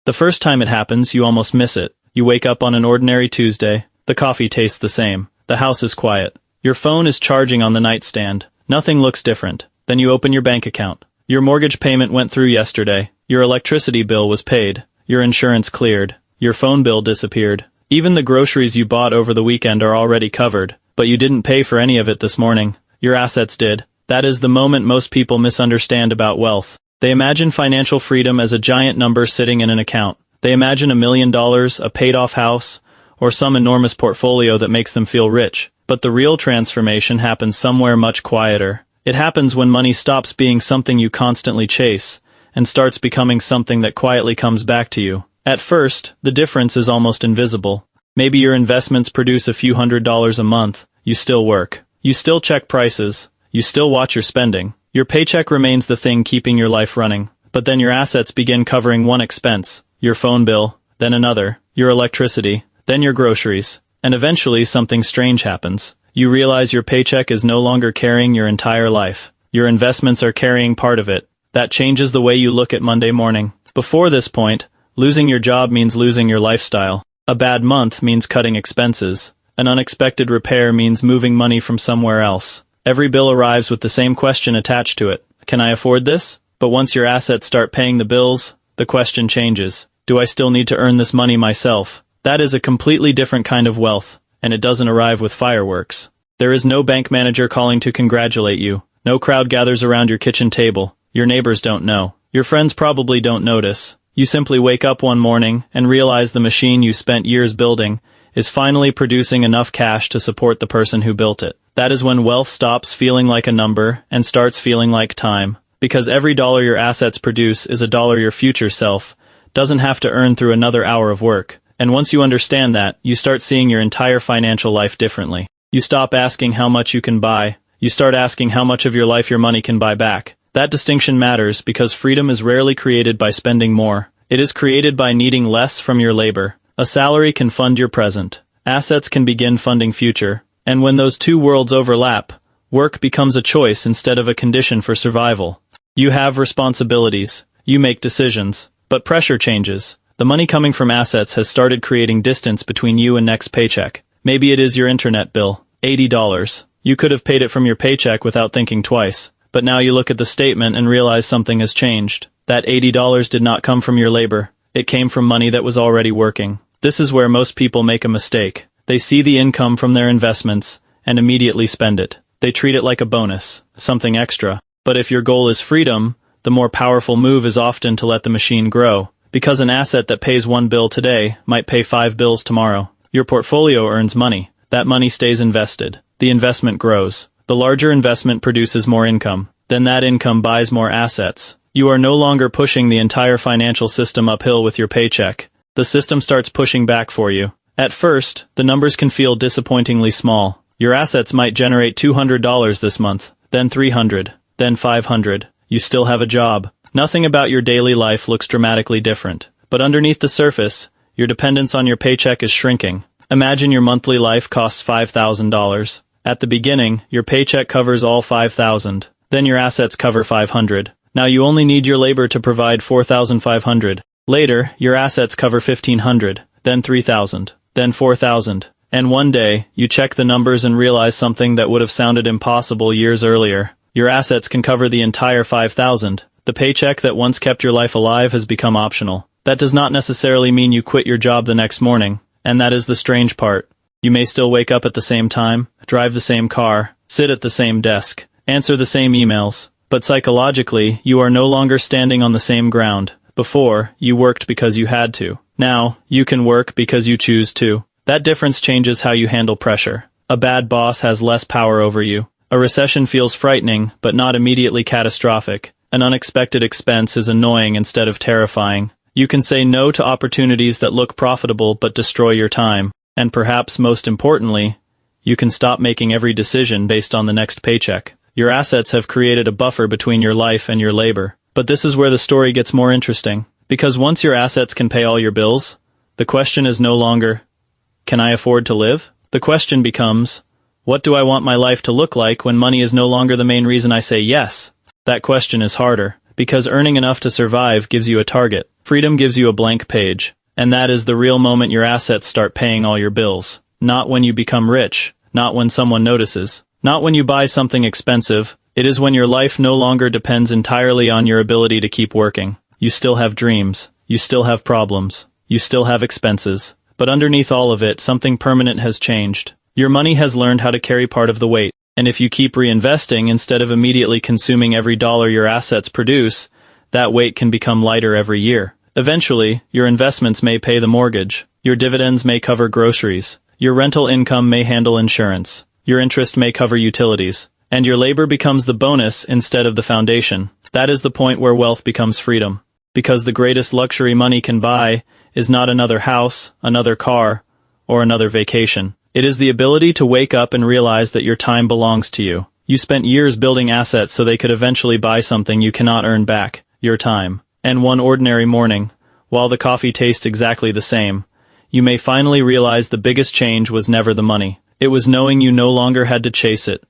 The first time it happens, you almost miss it. You wake up on an ordinary Tuesday, the coffee tastes the same, the house is quiet, your phone is charging on the nightstand, nothing looks different. Then you open your bank account. Your mortgage payment went through yesterday, your electricity bill was paid, your insurance cleared, your phone bill disappeared. Even the groceries you bought over the weekend are already covered, but you didn't pay for any of it this morning. Your assets did. That is the moment most people misunderstand about wealth. They imagine financial freedom as a giant number sitting in an account. They imagine $1 million, a paid-off house, or some enormous portfolio that makes them feel rich. But the real transformation happens somewhere much quieter. It happens when money stops being something you constantly chase, and starts becoming something that quietly comes back to you. At first, the difference is almost invisible. Maybe your investments produce a few $100s a month. You still work. You still check prices. You still watch your spending. Your paycheck remains the thing keeping your life running. But then your assets begin covering one expense, your phone bill, then another, your electricity, then your groceries, and eventually something strange happens. You realize your paycheck is no longer carrying your entire life. Your investments are carrying part of it. That changes the way you look at Monday morning. Before this point, losing your job means losing your lifestyle. A bad month means cutting expenses. An unexpected repair means moving money from somewhere else. Every bill arrives with the same question attached to it. Can I afford this? But once your assets start paying the bills, the question changes. Do I still need to earn this money myself? That is a completely different kind of wealth, and it doesn't arrive with fireworks. There is no bank manager calling to congratulate you. No crowd gathers around your kitchen table. Your neighbors don't know. Your friends probably don't notice. You simply wake up one morning and realize the machine you spent years building is finally producing enough cash to support the person who built it. That is when wealth stops feeling like a number and starts feeling like time. Because every dollar your assets produce is a dollar your future self doesn't have to earn through another hour of work. And once you understand that, you start seeing your entire financial life differently. You stop asking how much you can buy. You start asking how much of your life your money can buy back. That distinction matters because freedom is rarely created by spending more. It is created by needing less from your labor. A salary can fund your present. Assets can begin funding future. And when those two worlds overlap, work becomes a choice instead of a condition for survival. You have responsibilities. You make decisions. But pressure changes. The money coming from assets has started creating distance between you and next paycheck. Maybe it is your internet bill, $80. You could have paid it from your paycheck without thinking twice. But now you look at the statement and realize something has changed. That $80 did not come from your labor. It came from money that was already working. This is where most people make a mistake. They see the income from their investments and immediately spend it. They treat it like a bonus, something extra. But if your goal is freedom, the more powerful move is often to let the machine grow. Because an asset that pays one bill today might pay 5 bills tomorrow. Your portfolio earns money. That money stays invested. The investment grows. The larger investment produces more income. Then that income buys more assets. You are no longer pushing the entire financial system uphill with your paycheck. The system starts pushing back for you. At first, the numbers can feel disappointingly small. Your assets might generate $200 this month, then $300, then $500. You still have a job. Nothing about your daily life looks dramatically different. But underneath the surface, your dependence on your paycheck is shrinking. Imagine your monthly life costs $5,000. At the beginning, your paycheck covers all $5,000. Then your assets cover $500. Now you only need your labor to provide $4,500. Later, your assets cover $1,500, then $3,000, then $4,000. And one day, you check the numbers and realize something that would have sounded impossible years earlier. Your assets can cover the entire $5,000. The paycheck that once kept your life alive has become optional. That does not necessarily mean you quit your job the next morning, and that is the strange part. You may still wake up at the same time, drive the same car, sit at the same desk, answer the same emails, but psychologically, you are no longer standing on the same ground. Before, you worked because you had to. Now, you can work because you choose to. That difference changes how you handle pressure. A bad boss has less power over you. A recession feels frightening, but not immediately catastrophic. An unexpected expense is annoying instead of terrifying. You can say no to opportunities that look profitable but destroy your time. And perhaps most importantly, you can stop making every decision based on the next paycheck. Your assets have created a buffer between your life and your labor. But this is where the story gets more interesting. Because once your assets can pay all your bills, the question is no longer, can I afford to live? The question becomes, what do I want my life to look like when money is no longer the main reason I say yes? That question is harder, because earning enough to survive gives you a target. Freedom gives you a blank page, and that is the real moment your assets start paying all your bills. Not when you become rich, not when someone notices, not when you buy something expensive. It is when your life no longer depends entirely on your ability to keep working. You still have dreams, you still have problems, you still have expenses, but underneath all of it, something permanent has changed. Your money has learned how to carry part of the weight, and if you keep reinvesting instead of immediately consuming every dollar your assets produce, that weight can become lighter every year. Eventually, your investments may pay the mortgage, your dividends may cover groceries, your rental income may handle insurance, your interest may cover utilities, and your labor becomes the bonus instead of the foundation. That is the point where wealth becomes freedom. Because the greatest luxury money can buy is not another house, another car, or another vacation. It is the ability to wake up and realize that your time belongs to you. You spent years building assets so they could eventually buy something you cannot earn back, your time. And one ordinary morning, while the coffee tastes exactly the same, you may finally realize the biggest change was never the money. It was knowing you no longer had to chase it.